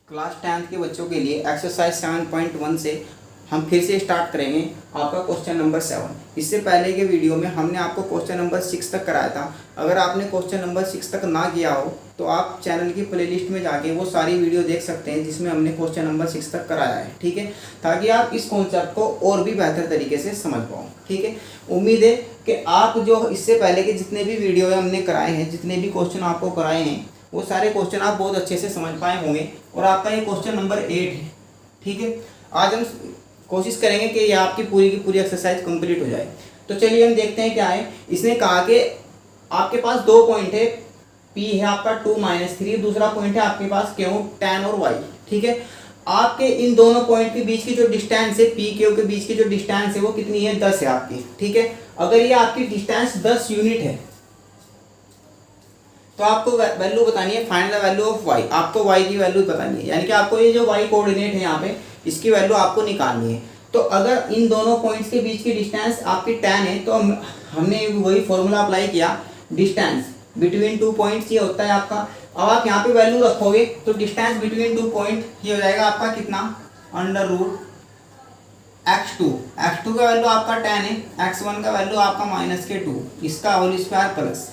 Class 10th के बच्चों के लिए एक्सरसाइज 7.1 से हम फिर से स्टार्ट करेंगे आपका क्वेश्चन नंबर 7। इससे पहले के वीडियो में हमने आपको क्वेश्चन नंबर 6 तक कराया था। अगर आपने क्वेश्चन नंबर 6 तक ना किया हो तो आप चैनल की प्लेलिस्ट में जाके वो सारी वीडियो देख सकते हैं जिसमें हमने क्वेश्चन नंबर 6 तक कराया है, ठीक है, ताकि आप इस कॉन्सेप्ट को और भी बेहतर तरीके से समझ पाओ, ठीक है। उम्मीद है कि आप जो इससे पहले के जितने भी वीडियो हमने कराए हैं, जितने भी क्वेश्चन आपको कराए हैं, वो सारे क्वेश्चन आप बहुत अच्छे से समझ पाए होंगे। और आपका ये क्वेश्चन नंबर 8 है, ठीक है। आज हम कोशिश करेंगे कि ये आपकी पूरी की पूरी एक्सरसाइज कंप्लीट हो जाए। तो चलिए हम देखते हैं क्या है। इसने कहा कि आपके पास दो पॉइंट है, P है आपका 2-3, दूसरा पॉइंट है आपके पास Q, tan और Y, ठीक है। आपके इन दोनों पॉइंट के बीच की जो डिस्टेंस है, P Q के बीच की जो डिस्टेंस है वो कितनी है, 10 है आपकी, ठीक है। अगर ये आपकी डिस्टेंस 10 यूनिट है तो आपको वैल्यू बतानी है, find the value of y। आपको y की वैल्यू बतानी है, यानी कि आपको ये जो y कोऑर्डिनेट है यहाँ पे, इसकी वैल्यू आपको निकालनी है। तो अगर इन दोनों पॉइंट्स के बीच की डिस्टेंस आपकी 10 है तो हमने वही फॉर्मूला अप्लाई किया, डिस्टेंस बिटवीन टू पॉइंट्स ये होता है आपका। अब आप यहाँ पे वैल्यू रखोगे तो डिस्टेंस बिटवीन टू पॉइंट ये हो जाएगा आपका कितना, x2 का वैल्यू आपका 10 है, x1 का वैल्यू आपका -2, इसका होल स्क्वायर प्लस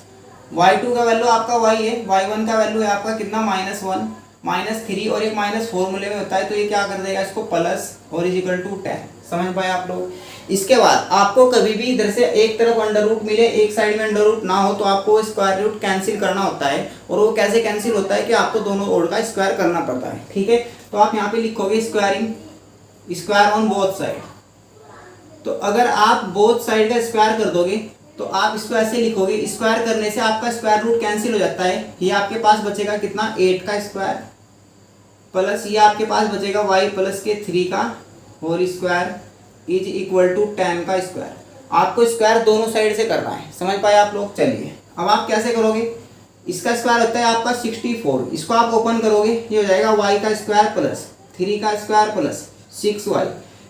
y2 का वैल्यू आपका y है, y1 का वैल्यू है आपका कितना, -1 -3, और एक माइनस फॉर्मूले में होता है तो ये क्या कर देगा इसको प्लस और इज इक्वल टू 10। समझ पाए आप लोग। इसके बाद आपको कभी भी इधर से एक तरफ अंडर रूट मिले, एक साइड में अंडर रूट ना हो, तो आपको स्क्वायर रूट कैंसिल करना होता है। और वो कैसे कैंसिल होता है कि आपको दोनों ओर का स्क्वायर करना पड़ता है, ठीक है। तो आप यहाँ पे लिखोगे स्क्वायर ऑन बोथ साइड। तो अगर आप बोथ साइड का स्क्वायर कर दोगे तो आप इसको ऐसे लिखोगे, स्क्वायर करने से आपका स्क्वायर रूट कैंसिल हो जाता है। ये आपके पास बचेगा कितना, 8 का स्क्वायर प्लस ये आपके पास बचेगा y प्लस के 3 का whole square is equal to 10 का स्क्वायर। आपको स्क्वायर दोनों साइड से करना है, समझ पाए आप लोग। चलिए अब आप कैसे करोगे, इसका स्क्वायर होता है आपका 64, इसको आप ओपन करोगे, ये हो जाएगा y का स्क्वायर प्लस 3 का square plus 6y,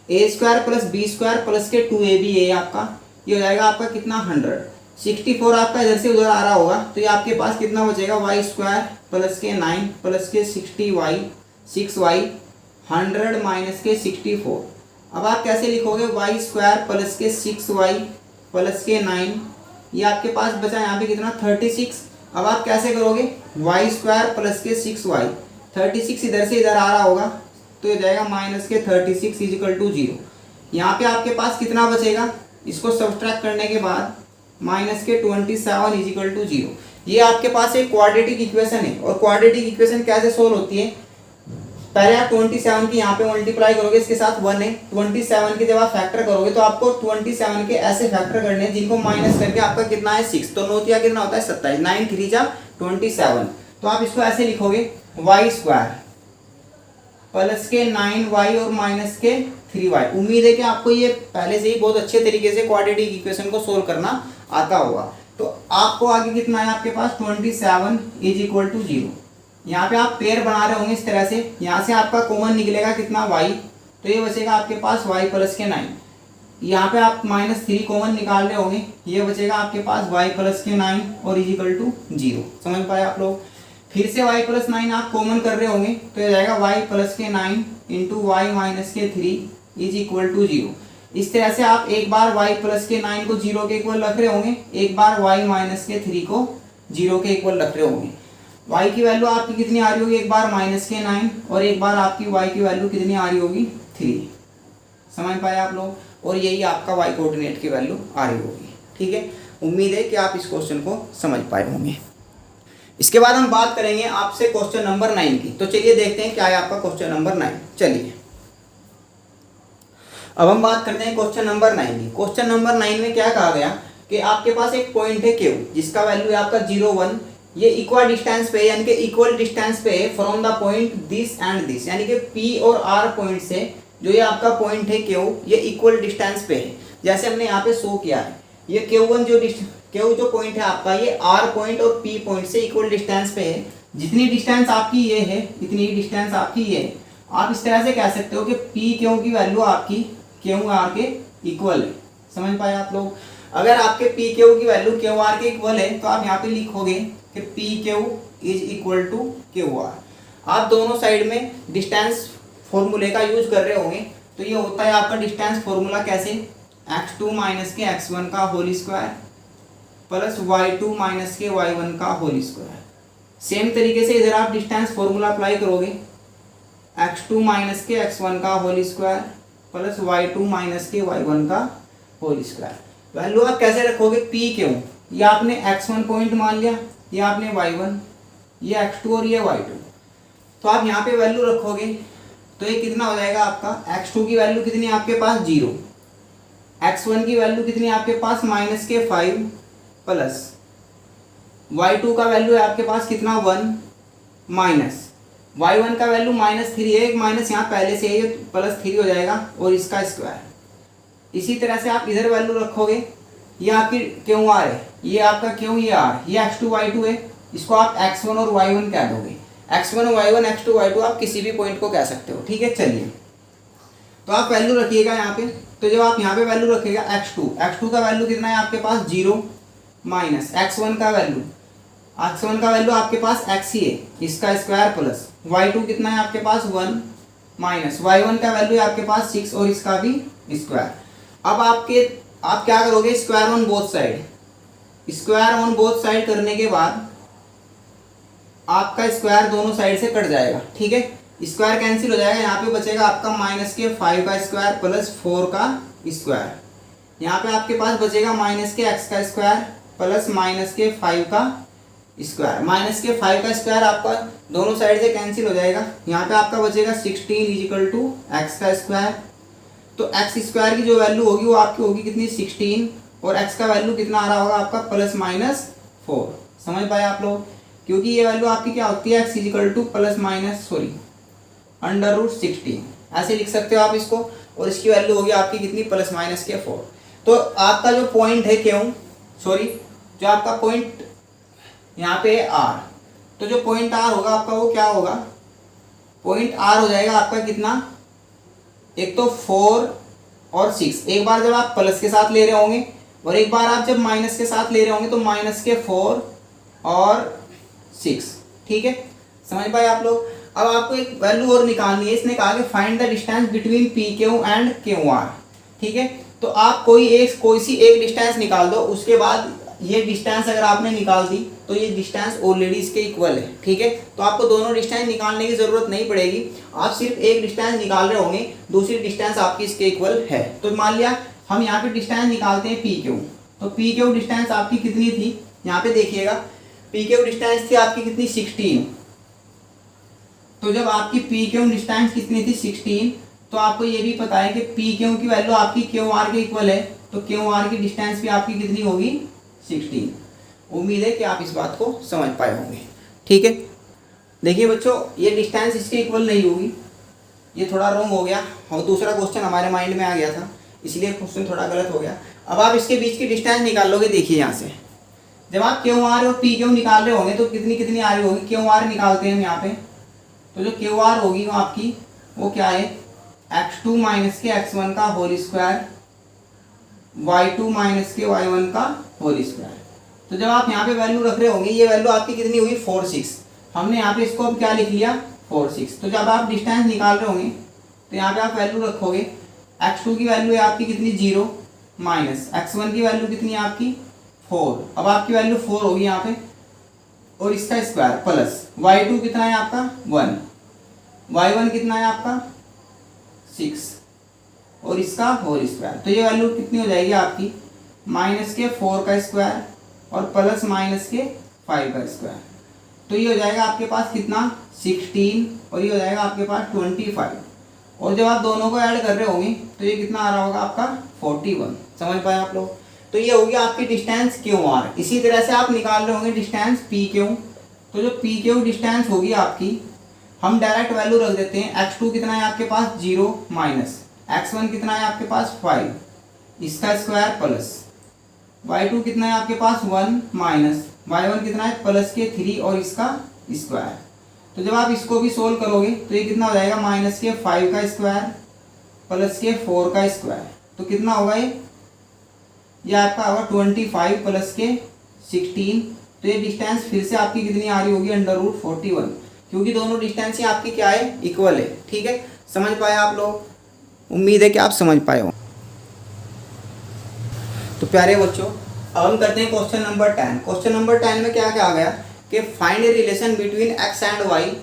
a square plus b square plus के 2ab है आपका, ये हो जाएगा आपका कितना, 100। 64 आपका इधर से उधर आ रहा होगा तो ये आपके पास कितना बचेगा, y स्क्वायर प्लस के 9 प्लस के 60y 6y 100 माइनस के 64। अब आप कैसे लिखोगे, y स्क्वायर प्लस के 6y प्लस के 9, ये आपके पास बचा यहाँ पे कितना, 36। अब आप कैसे करोगे, y स्क्वायर प्लस के 6y, 36 इधर से इधर आ रहा होगा तो ये जाएगा माइनस के 36 इज इक्वल टू 0। यहाँ पे आपके पास कितना बचेगा, इसको सब्ट्रैक्ट करने के बाद माइनस के 27 इज इक्वल टू 0। ये आपके पास एक क्वाड्रेटिक इक्वेशन है। और क्वाड्रेटिक इक्वेशन कैसे सोल्व होती है, पहले आप 27 की यहाँ पे मल्टीप्लाई करोगे, इसके साथ 1 है, 27 की जब आप फैक्टर करोगे तो आपको 27 के ऐसे फैक्टर करने हैं जिनको माइनस करके आपका कितना है, 6। तो 9 कितना होता है, 27, 9 3 जा 27। तो आप इसको ऐसे लिखोगे, y स्क्वायर प्लस के 9y और माइनस के 3y। उम्मीद है कि आपको ये पहले से ही बहुत अच्छे तरीके से क्वाड्रेटिक इक्वेशन को सोल्व करना आता होगा। तो आपको आगे कितना है आपके पास, 27 इज इक्वल टू 0। यहाँ पे आप पेयर बना रहे होंगे इस तरह से, यहाँ से आपका कॉमन निकलेगा कितना, y, तो ये बचेगा आपके पास y प्लस के 9। यहाँ पे आप -3 कॉमन निकाल रहे होंगे, ये बचेगा आपके पास y प्लस के 9 और इज इक्वल टू 0। समझ पाए आप लोग। फिर से y प्लस 9 आप कॉमन कर रहे होंगे तो ये जाएगा y प्लस के 9 इंटू y माइनस के 3 इज इक्वल टू 0। इस तरह से आप एक बार y प्लस के 9 को 0 के इक्वल रख रहे होंगे, एक बार y माइनस के 3 को 0 के इक्वल रख रहे होंगे। y की वैल्यू आपकी कितनी आ रही होगी, एक बार माइनस के 9 और एक बार आपकी y की वैल्यू कितनी आ रही होगी, 3। समझ पाए आप लोग। और यही आपका y कोऑर्डिनेट की वैल्यू आ रही होगी, ठीक है। उम्मीद है कि आप इस क्वेश्चन को समझ पाए होंगे। इसके बाद हम बात करेंगे आपसे क्वेश्चन नंबर 9 की। तो चलिए देखते हैं क्या है आपका क्वेश्चन नंबर 9। चलिए अब हम बात करते हैं क्वेश्चन नंबर 9 की। क्वेश्चन नंबर 9 में क्या कहा गया कि आपके पास एक पॉइंट है Q जिसका वैल्यू है आपका 0 1, ये इक्वल डिस्टेंस पे यानी कि इक्वल डिस्टेंस पे है from the point this and this, यानी कि P और R पॉइंट से जो ये आपका पॉइंट है Q, ये इक्वल डिस्टेंस पे है। जैसे हमने यहाँ पे शो किया है, ये Q1 जो पॉइंट है आपका, ये R पॉइंट और P पॉइंट से इक्वल डिस्टेंस पे है। जितनी डिस्टेंस आपकी ये है इतनी ही डिस्टेंस आपकी ये है। आप इस तरह से कह सकते हो कि P Q की वैल्यू आपकी Q R के इक्वल है। समझ पाए आप लोग। अगर आपके P Q की वैल्यू Q R के इक्वल है तो आप यहाँ पे लिखोगे कि P Q is equal to Q R। आप दोनों साइड में डिस्टेंस फॉर्मूले का यूज कर रहे होंगे, तो ये होता है आपका डिस्टेंस फॉर्मूला कैसे, x2 माइनस के x1 का whole square plus y2 minus के y1 का होल स्क्वायर। सेम तरीके से इधर आप डिस्टेंस फॉर्मूला अप्लाई करोगे, x2 माइनस के x1 का whole square plus y2 minus के y1 का होल स्क्वायर। वैल्यू आप कैसे रखोगे, p क्यों, ये आपने x1 पॉइंट मान लिया, ये आपने y1, ये x2 और ये y2, तो आप यहाँ पे वैल्यू रखोगे तो ये कितना हो जाएगा आपका, x2 की वैल्यू कितनी है आपके पास 0, x1 की वैल्यू कितनी है आपके पास माइनस के 5 प्लस y2 का वैल्यू है आपके पास कितना 1 माइनस y1 का वैल्यू -3 है, एक माइनस यहाँ पहले से है, ये +3 हो जाएगा और इसका स्क्वायर। इसी तरह से आप इधर वैल्यू रखोगे, ये आपकी क्यों आर है, ये आपका क्यों ये आर, ये x2 y2 है, इसको आप x1 और y1 कह दोगे, x1 y1 x2 y2 आप किसी भी पॉइंट को कह सकते हो, ठीक है। चलिए तो आप वैल्यू रखिएगा यहाँ पे, तो जब आप यहाँ पे वैल्यू रखिएगा x2 का वैल्यू कितना है आपके पास 0 माइनस x1 का वैल्यू आपके पास x ही है, इसका स्क्वायर प्लस y2 कितना है आपके पास 1 माइनस y1 का वैल्यू है आपके पास 6 और इसका भी स्क्वायर। अब आप क्या करोगे, स्क्वायर ऑन बोथ साइड करने के बाद आपका स्क्वायर दोनों साइड से कट जाएगा, ठीक है, स्क्वायर कैंसिल हो जाएगा, यहाँ पे बचेगा आपका माइनस के 5 का स्क्वायर प्लस 4 का स्क्वायर, यहाँ पे आपके पास बचेगा माइनस के x का स्क्वायर प्लस माइनस के 5 का स्क्वायर। माइनस के 5 का स्क्वायर आपका दोनों साइड से कैंसिल हो जाएगा, यहाँ पे आपका बचेगा 16 इजिकल टू x का स्क्वायर, तो x स्क्वायर की जो वैल्यू होगी वो आपकी होगी कितनी 16 और x का वैल्यू कितना आ रहा होगा आपका +-4। समझ पाए आप लोग, क्योंकि ये वैल्यू आपकी क्या होती है x इजिकल टू √16 ऐसे लिख सकते हो आप इसको, और इसकी वैल्यू होगी आपकी कितनी +-4। तो आपका जो पॉइंट है जो आपका पॉइंट यहाँ पे है r, तो जो पॉइंट r होगा आपका वो क्या होगा, पॉइंट r हो जाएगा आपका कितना, एक तो 4 और 6, एक बार जब आप प्लस के साथ ले रहे होंगे और एक बार आप जब माइनस के साथ ले रहे होंगे, तो माइनस के 4 और 6, ठीक है, समझ पाए आप लोग। अब आपको एक वैल्यू और निकालनी है, इसने कहा कि find the distance between PQ and QR, ठीक है, तो आप कोई सी एक डिस्टेंस निकाल दो, उसके बाद ये डिस्टेंस अगर आपने निकाल दी तो ये डिस्टेंस ऑलरेडी इसके इक्वल है, ठीक है, तो आपको दोनों डिस्टेंस निकालने की जरूरत नहीं पड़ेगी, आप सिर्फ एक डिस्टेंस निकाल रहे होंगे, दूसरी डिस्टेंस आपकी इसके इक्वल है। तो मान लिया हम यहाँ पे डिस्टेंस निकालते हैं PQ, तो PQ डिस्टेंस आपकी कितनी थी, यहाँ पे देखिएगा PQ डिस्टेंस थी आपकी कितनी 16, तो जब आपकी PQ डिस्टेंस कितनी थी 16, तो आपको ये भी पता है कि PQ की वैल्यू आपकी QR के इक्वल है, तो QR की डिस्टेंस भी आपकी कितनी होगी 16। उम्मीद है कि आप इस बात को समझ पाए होंगे, ठीक है। देखिए बच्चों, ये डिस्टेंस इसके इक्वल नहीं होगी, ये थोड़ा रॉन्ग हो गया और दूसरा क्वेश्चन हमारे माइंड में आ गया था, इसलिए क्वेश्चन थोड़ा गलत हो गया। अब आप इसके बीच की डिस्टेंस निकाल लोगे, देखिए यहाँ से जब आप QR और PQ निकाल रहे होंगे तो कितनी आ रही होगी, QR निकालते हैं हम यहाँ पे, तो जो QR होगी वो आपकी वो क्या है, x2 माइनस के x1 का होल स्क्वायर y2 माइनस के y1 का होल स्क्वायर। तो जब आप यहाँ पे वैल्यू रख रहे होंगे, ये वैल्यू आपकी कितनी हुई 4 6, हमने यहाँ पे इसको अब क्या लिख लिया 4 6। तो जब आप डिस्टेंस निकाल रहे होंगे तो यहाँ पे आप वैल्यू रखोगे, x2 की वैल्यू है आपकी कितनी 0 माइनस x1 की वैल्यू कितनी है आपकी 4, अब आपकी वैल्यू 4 होगी यहाँ पे, और इसका स्क्वायर प्लस y2 कितना है आपका 1, y1 कितना है आपका 6 और इसका होल स्क्वायर। तो ये वैल्यू कितनी हो जाएगी आपकी माइनस के 4 का स्क्वायर और प्लस माइनस के 5 का स्क्वायर। तो ये हो जाएगा आपके पास कितना 16 और ये हो जाएगा आपके पास 25, और जब आप दोनों को ऐड कर रहे होंगे तो ये कितना आ रहा होगा आपका 41। समझ पाए आप लोग। तो ये होगी आपकी डिस्टेंस QR। इसी तरह से आप निकाल रहे होंगे डिस्टेंस PQ। तो जो PQ डिस्टेंस होगी आपकी, हम डायरेक्ट वैल्यू रख देते हैं। x2 कितना है आपके पास 0 माइनस x1 कितना है आपके पास 5, इसका स्क्वायर प्लस y2 कितना है आपके पास 1 माइनस y1 कितना है प्लस के 3 और इसका स्क्वायर। तो जब आप इसको भी सोल्व करोगे तो ये कितना हो जाएगा माइनस के 5 का स्क्वायर प्लस के 4 का स्क्वायर। तो कितना होगा ये आपका होगा 25 प्लस के 16। तो ये डिस्टेंस फिर से आपकी कितनी आ रही होगी √41, क्योंकि दोनों डिस्टेंस ही आपकी क्या है, इक्वल है। ठीक है, समझ पाए आप लोग? उम्मीद है कि आप समझ पाए हो। तो प्यारे बच्चों, अब हम करते हैं क्वेश्चन नंबर 10। क्वेश्चन नंबर 10 में क्या क्या आ गया कि find a relation between X and Y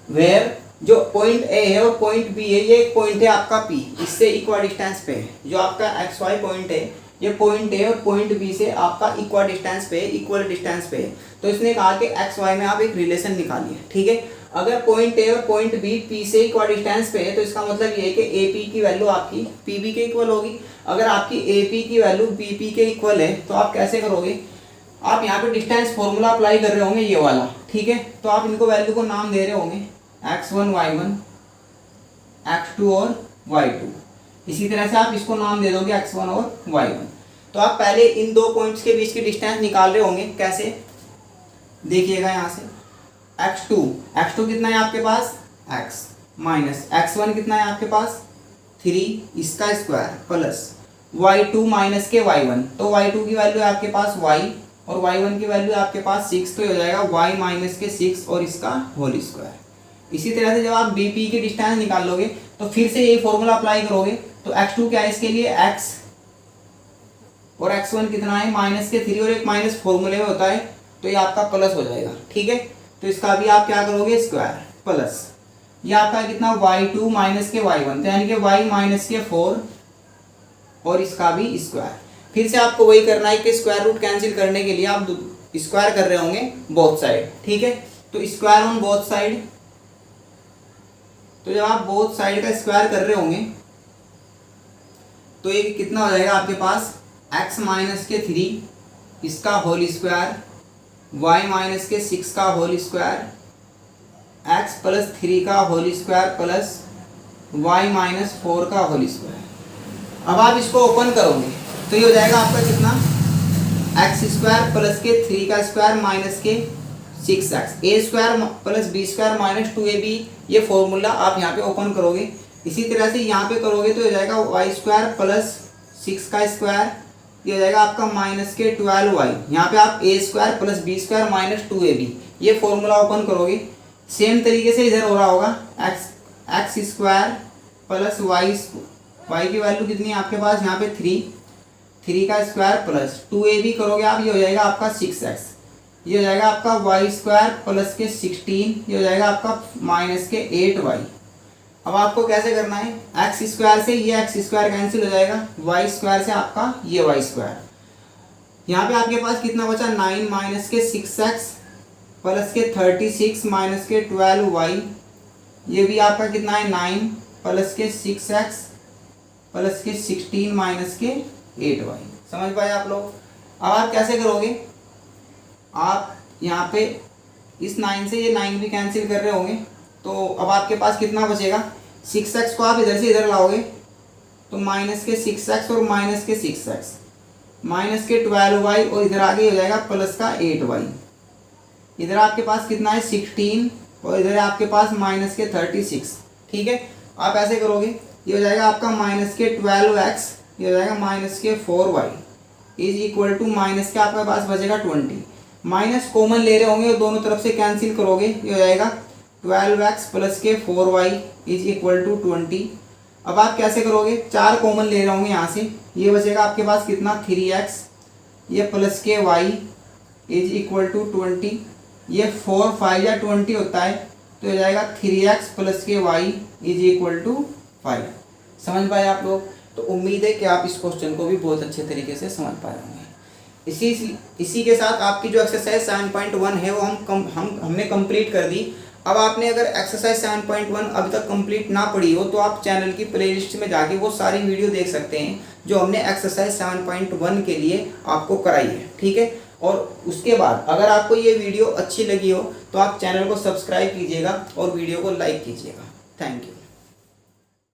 where जो पॉइंट ए है और पॉइंट बी है, ये एक पॉइंट है आपका पी, इससे इक्वल डिस्टेंस पे है। जो आपका एक्स वाई पॉइंट है, ये पॉइंट ए और पॉइंट बी से आपका इक्वल डिस्टेंस पे है, इक्वल डिस्टेंस पे है। तो इसने कहा कि एक्स वाई में आप एक रिलेशन निकालिए। ठीक है, अगर पॉइंट ए और पॉइंट बी पी से इक्वल डिस्टेंस पे है तो इसका मतलब ये है कि ए पी की वैल्यू आपकी पी बी के इक्वल होगी। अगर आपकी ए पी की वैल्यू बी पी के इक्वल है तो आप कैसे करोगे, आप यहाँ पे डिस्टेंस फॉर्मूला अप्लाई कर रहे होंगे, ये वाला। ठीक है, तो आप इनको वैल्यू को नाम दे रहे होंगे x1 y1, x2 और y2। इसी तरह से आप इसको नाम दे दोगे x1 और y1। तो आप पहले इन दो पॉइंट्स के बीच की डिस्टेंस निकाल रहे होंगे। कैसे, देखिएगा यहाँ से x2 कितना है आपके पास x माइनस x1 कितना है आपके पास 3 इसका स्क्वायर प्लस y2 माइनस के y1। तो y2 की वैल्यू है आपके पास y और y1 की वैल्यू है आपके पास 6, तो हो जाएगा y माइनस के 6 और इसका होल स्क्वायर। इसी तरह से जब आप BP की डिस्टेंस निकालोगे तो फिर से यही फॉर्मूला अप्लाई करोगे। तो x2 क्या है इसके लिए x और x1 कितना है माइनस के 3 और एक माइनस फॉर्मूले में होता है, तो ये आपका प्लस हो जाएगा। ठीक है, तो इसका भी आप क्या करोगे स्क्वायर प्लस ये आपका कितना y2 माइनस के y1, तो यानी कि y माइनस के 4 और इसका भी स्क्वायर। फिर से आपको वही करना है कि स्क्वायर रूट कैंसिल करने के लिए आप स्क्वायर कर रहे होंगे बोथ साइड। ठीक है, तो स्क्वायर ऑन बोथ साइड, तो जब आप बोथ साइड का स्क्वायर कर रहे होंगे तो ये कितना हो जाएगा आपके पास x माइनस के 3 इसका होल स्क्वायर, y माइनस के 6 का होल स्क्वायर, x प्लस 3 का whole square plus y minus 4 का होल स्क्वायर। अब आप इसको ओपन करोगे तो ये हो जाएगा आपका कितना एक्स स्क्वायर प्लस के 3 का स्क्वायर माइनस के 6x, a square plus b square minus 2ab। ये फॉर्मूला आप यहाँ पे ओपन करोगे। इसी तरह से यहाँ पे करोगे तो हो जाएगा वाई स्क्वायर प्लस 6 का स्क्वायर, ये हो जाएगा आपका माइनस के 12y। यहाँ पे आप a square plus b square minus 2ab, ये फॉर्मूला ओपन करोगे। सेम तरीके से इधर हो रहा होगा एक्स स्क्वायर प्लस वाई की वैल्यू कितनी है आपके पास यहाँ पे 3 का स्क्वायर प्लस 2ab करोगे आप, ये हो जाएगा आपका 6x, ये हो जाएगा आपका वाई स्क्वायर प्लस के 16, ये हो जाएगा आपका माइनस के 8y। अब आपको कैसे करना है, एक्स स्क्वायर से ये एक्स स्क्वायर कैंसिल हो जाएगा, वाई स्क्वायर से आपका ये वाई स्क्वायर। यहाँ पे आपके पास कितना बचा 9 माइनस के 6x प्लस के 36 माइनस के 12y, ये भी आपका कितना है 9 प्लस के 6x प्लस के 16 माइनस के 8y। समझ पाए आप लोग? अब आप कैसे करोगे, आप यहाँ पे इस 9 से ये 9 भी कैंसिल कर रहे होंगे, तो अब आपके पास कितना बचेगा 6x को आप इधर से इधर लाओगे तो माइनस के 6x और माइनस के 6x माइनस के 12y और इधर आगे हो जाएगा प्लस का 8y। इधर आपके पास कितना है 16 और इधर आपके पास माइनस के 36। ठीक है, आप ऐसे करोगे, ये हो जाएगा आपका माइनस के 12x, ये हो जाएगा माइनस के 4y is equal to minus के आपके पास बचेगा 20। माइनस कॉमन ले रहे होंगे और दोनों तरफ से कैंसिल करोगे, ये हो जाएगा 12x प्लस के 4y इज इक्वल टू 20। अब आप कैसे करोगे, 4 कॉमन ले रहे होंगे यहाँ से, ये बचेगा आपके पास कितना 3x, ये प्लस के y इज इक्वल टू 20, ये 4 5 या 20 होता है, तो हो जाएगा 3x प्लस के y इज इक्वल टू 5। समझ पाए आप लोग? तो उम्मीद है कि आप इस क्वेश्चन को भी बहुत अच्छे तरीके से समझ पाए होंगे। इसी के साथ आपकी जो एक्सरसाइज 7.1 है वो हमने कंप्लीट कर दी। अब आपने अगर एक्सरसाइज 7.1 अभी तक कंप्लीट ना पढ़ी हो तो आप चैनल की प्लेलिस्ट में जाके वो सारी वीडियो देख सकते हैं जो हमने एक्सरसाइज 7.1 के लिए आपको कराई है। ठीक है, और उसके बाद अगर आपको ये वीडियो अच्छी लगी हो तो आप चैनल को सब्सक्राइब कीजिएगा और वीडियो को लाइक कीजिएगा। Thank you.